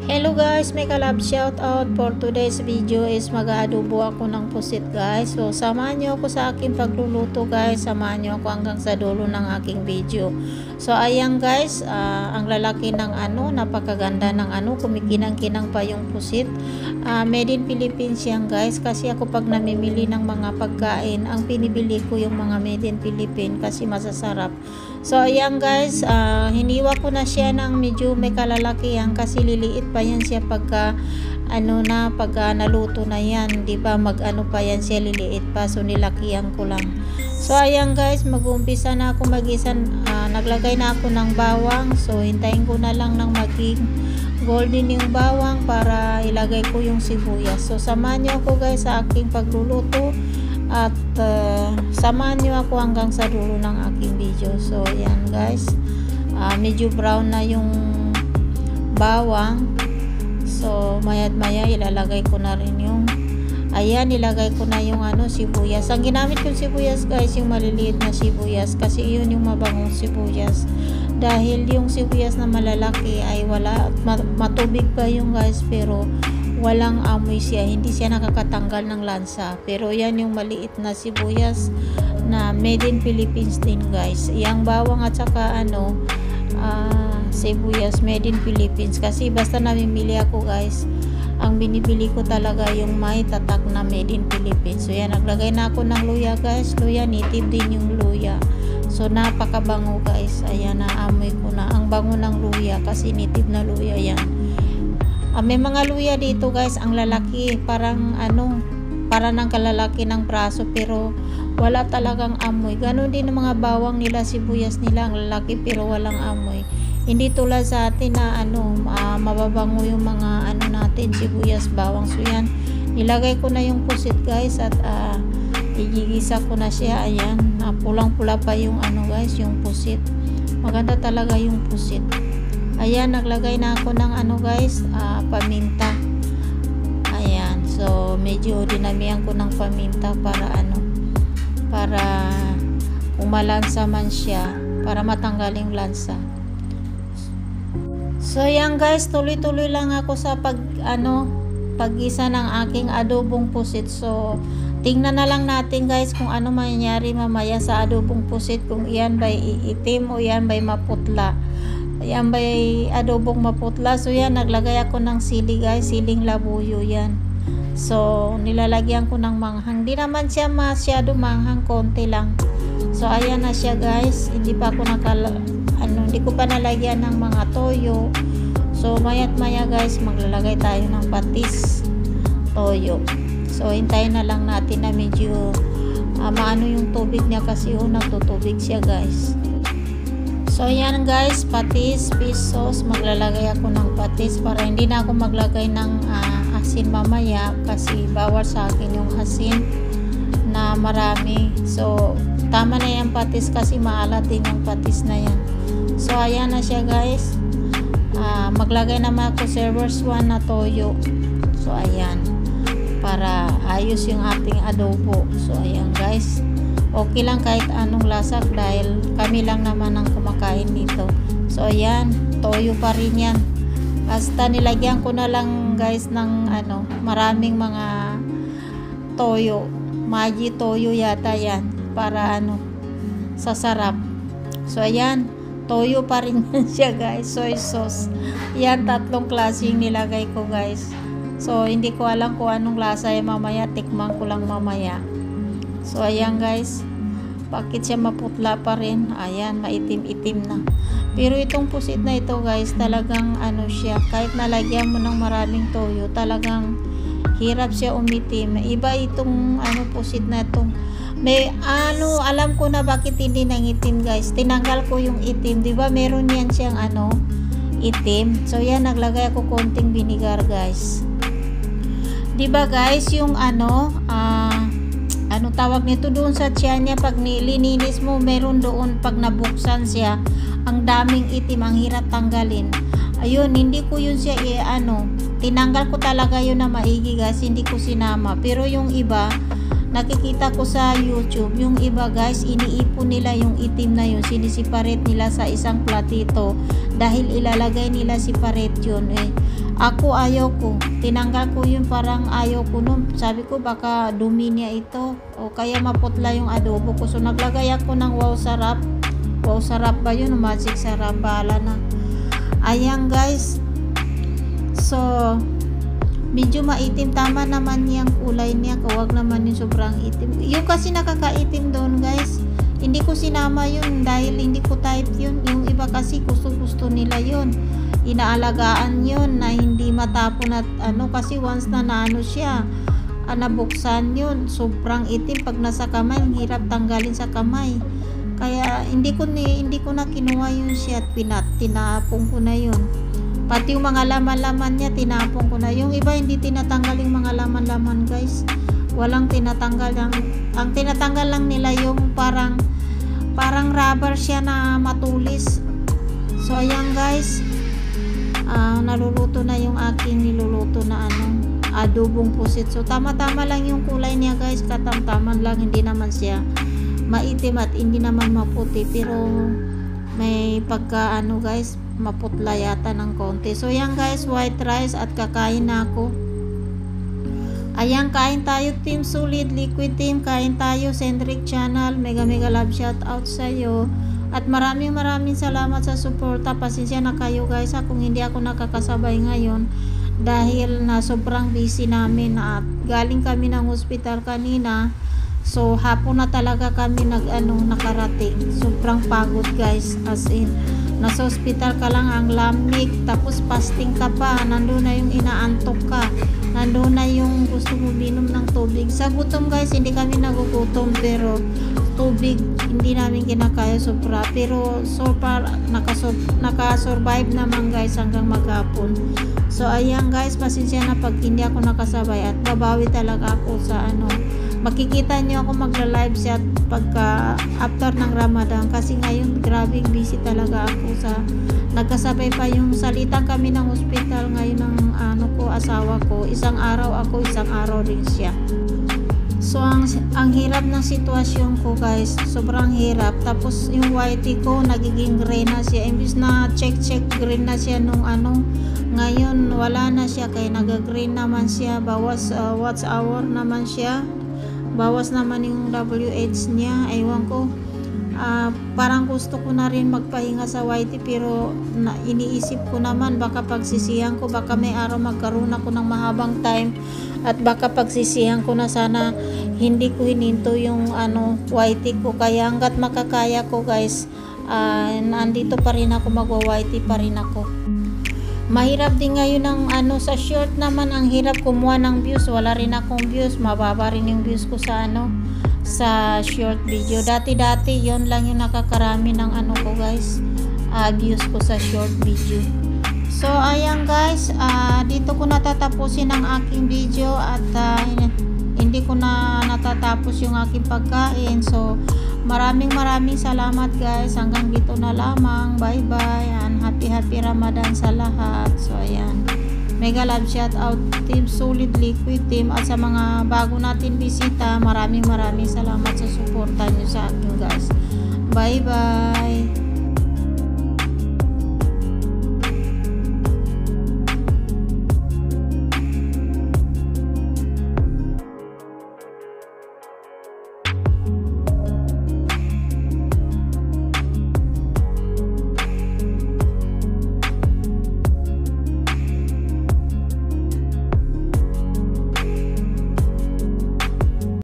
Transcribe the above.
Hello guys, may kalab shout out for today's video is mag-aadobo ako ng pusit guys. So samahan nyo ako sa aking pagluluto guys, samahan nyo ako hanggang sa dulo ng aking video. So ayan guys, ang lalaki ng napakaganda ng kumikinang-kinang pa yung pusit. Made in Philippines yan guys, kasi ako pag namimili ng mga pagkain, ang pinibili ko yung mga made in Philippines kasi masasarap. So ayan guys, hiniwa ko na siya ng medyo may kalalakihan kasi liliit pa yan siya pagka pagka naluto na yan, di ba? Pa yan siya, liliit pa, so nilakihan ko lang. So ayan guys, mag-uumpisa na ako mag-isa. Naglagay na ako ng bawang, so hintayin ko na lang ng maging golden yung bawang para ilagay ko yung sibuyas. So samahan nyo ako guys sa aking pagluluto at samahan nyo ako hanggang sa dulo ng aking video. So ayan guys, medyo brown na yung bawang, so mayat maya ilalagay ko na rin yung nilagay ko na yung sibuyas. Ang ginamit kong sibuyas guys, yung maliliit na sibuyas, kasi yun yung mabangong sibuyas. Dahil yung sibuyas na malalaki ay wala, matubig pa yung guys, pero walang amoy siya, hindi siya nakakatanggal ng lansa. Pero yan yung maliit na sibuyas na made in Philippines din guys. Yang bawang at saka sibuyas made in Philippines, kasi basta namimili ako guys, ang binibili ko talaga yung may tatak na made in Philippines. So yan, naglagay na ako ng luya guys. Luya, native din yung luya, so napakabango guys. Ayan, naamoy ko na ang bango ng luya kasi native na luya yan. May mga luya dito guys, ang lalaki, parang ng kalalaki ng braso, pero wala talagang amoy. Ganon din ang mga bawang nila, sibuyas nila, ang lalaki pero walang amoy. Hindi tulad sa atin na mababango yung mga natin, sibuyas, bawang. So yan, nilagay ko na yung pusit guys at igigisa ko na siya. Ayan, pulang-pula pa yung guys, yung pusit. Maganda talaga yung pusit. Ayan, naglagay na ako ng guys, paminta. Ayan, so medyo dinamihan ko ng paminta para para umalansa man siya, para matanggal yung lansa. So yan guys, tuloy-tuloy lang ako sa paggisa ng aking adobong pusit. So tingnan na lang natin guys kung ano mangyayari mamaya sa adobong pusit, kung iyan ba'y iitim o iyan ba'y maputla. Ayan ba'y adobong maputla. So yan, naglagay ako ng sili guys, siling labuyo yan. So nilalagyan ko ng manghang, di naman siya masyado manghang, konti lang. So ayan na siya guys, hindi hindi ko pa nalagyan ng mga toyo. So mayat maya guys, maglalagay tayo ng patis toyo. So hintayin na lang natin na medyo maano yung tubig niya, kasi nagtutubig siya guys. So ayan guys, patis, fish sauce, maglalagay ako ng patis para hindi na ako maglagay ng asin mamaya, kasi bawal sa akin yung asin na marami. So tama na yung patis kasi maalat din yung patis na yan. So ayan na siya guys, maglagay naman ako servers 1 na toyo. So ayan, para ayos yung ating adobo. So ayan guys, okay lang kahit anong lasa dahil kami lang naman ang kumakain dito. So ayan, toyo pa rin yan. Basta nilagyan ko na lang guys ng maraming mga toyo, Maggi toyo yata yan, para sasarap. So ayan, toyo pa rin yan siya guys. Soy sauce, yan, 3 klaseng nilagay ko guys. So hindi ko alam kung anong lasa yung mamaya, tikman ko lang mamaya. So ayan guys, bakit siya maputla pa rin? Ayan, maitim-itim na. Pero itong pusit na ito guys, talagang siya, kahit nalagyan mo ng maraming toyo, talagang hirap siya umitim. Iba itong pusit na ito. May alam ko na bakit hindi nangitim guys. Tinanggal ko yung itim, di ba? Meron yan siyang itim. So yan, naglagay ako konting vinegar guys. Di ba guys, yung tawag nito doon sa tiyan niya, pag nilininis mo, meron doon pag nabuksan siya, ang daming itim, ang hirap tanggalin. Ayun, hindi ko yun siya tinanggal ko talaga yun na maigi guys, hindi ko sinama. Pero yung iba nakikita ko sa YouTube, yung iba guys, iniipon nila yung itim na yun, sinisiparate nila sa isang platito dahil ilalagay nila separate yun Ako ayaw ko, tinanggal ko yun, parang ayaw ko nun, sabi ko baka dumi niya ito o kaya maputla yung adobo ko. So naglagay ako ng wow sarap ba yun, magic sarap, bahala na. Ayan guys, so medyo maitim, tama naman yung kulay niya, kawag naman yung sobrang itim. Yung kasi nakakaitim doon guys, hindi ko sinama yun dahil hindi ko type yun. Yung iba kasi gusto nila yun, inaalagaan yun na hindi matapon at kasi once na naano siya, nabuksan yun, sobrang itim. Pag nasa kamay, hirap tanggalin sa kamay. Kaya hindi ko na kinuha yun siya at tinapong ko na yun. Pati yung mga laman-laman niya, tinapong ko na. Yung iba hindi tinatanggal yung mga laman-laman guys. Walang tinatanggal. Ang tinatanggal lang nila yung parang rubber siya na matulis. So ayan guys, naluluto na yung aking niluluto na adobong pusit. So tama-tama lang yung kulay niya guys, katamtaman lang, hindi naman siya maitim at hindi naman maputi, pero may pagka guys, maputla yata ng konti. So yan guys, white rice at kakain na ako. Ayan, kain tayo Team Solid Liquid Team, kain tayo. Centric Channel, mega love shout out sa'yo at maraming salamat sa suporta. Pasensya na kayo guys kung hindi ako nakakasabay ngayon dahil na sobrang busy namin at galing kami ng hospital kanina. So hapon na talaga kami nakarating. Sobrang pagod guys, as in nasa hospital ka lang, ang lamig, tapos fasting ka pa, nandun na yung inaantok ka, nandun na yung gusto mo binom ng tubig. Sa gutom guys, hindi kami nagugutom, pero tubig hindi namin kinakaya sobra, pero so far nakasurvive naman guys hanggang maghapon. So ayan guys, pasensya na pag hindi ako nakasabay at babawi talaga ako sa makikita nyo ako magla-live chat pagka after ng Ramadan, kasi ngayon grabe busy talaga ako sa nagkasabay pa yung salitan kami ng hospital ngayon ng asawa ko, isang araw ako, isang araw rin siya. So ang hirap ng sitwasyon ko guys, sobrang hirap. Tapos yung whitey ko nagiging green na siya, imbis na check green na siya nung ngayon wala na siya, kaya nag-green naman siya, bawas watch hour naman siya, bawas naman yung WH niya. Ewan ko, parang gusto ko na rin magpahinga sa whitey, pero iniisip ko naman baka pagsisihan ko, baka may araw magkaroon ako ng mahabang time at baka pagsisihan ko na sana hindi ko hininto yung whitey ko. Kaya hanggat makakaya ko guys, nandito pa rin ako, magwa-whitey pa rin ako. Mahirap din ngayon ng sa short naman, ang hirap kumuha ng views, wala rin akong views, mababa rin yung views ko sa sa short video. Dati yon lang yung nakakarami ng ko guys, views ko sa short video. So ayan guys, dito ko natatapusin ang aking video at hindi ko na natatapos yung aking pagkain. So maraming salamat guys, hanggang dito na lamang, bye bye and happy Ramadan sa lahat. So ayan, mega love shout out Team Solid Liquid Team, at sa mga bago natin bisita, maraming salamat sa suporta nyo sa akin guys. Bye bye.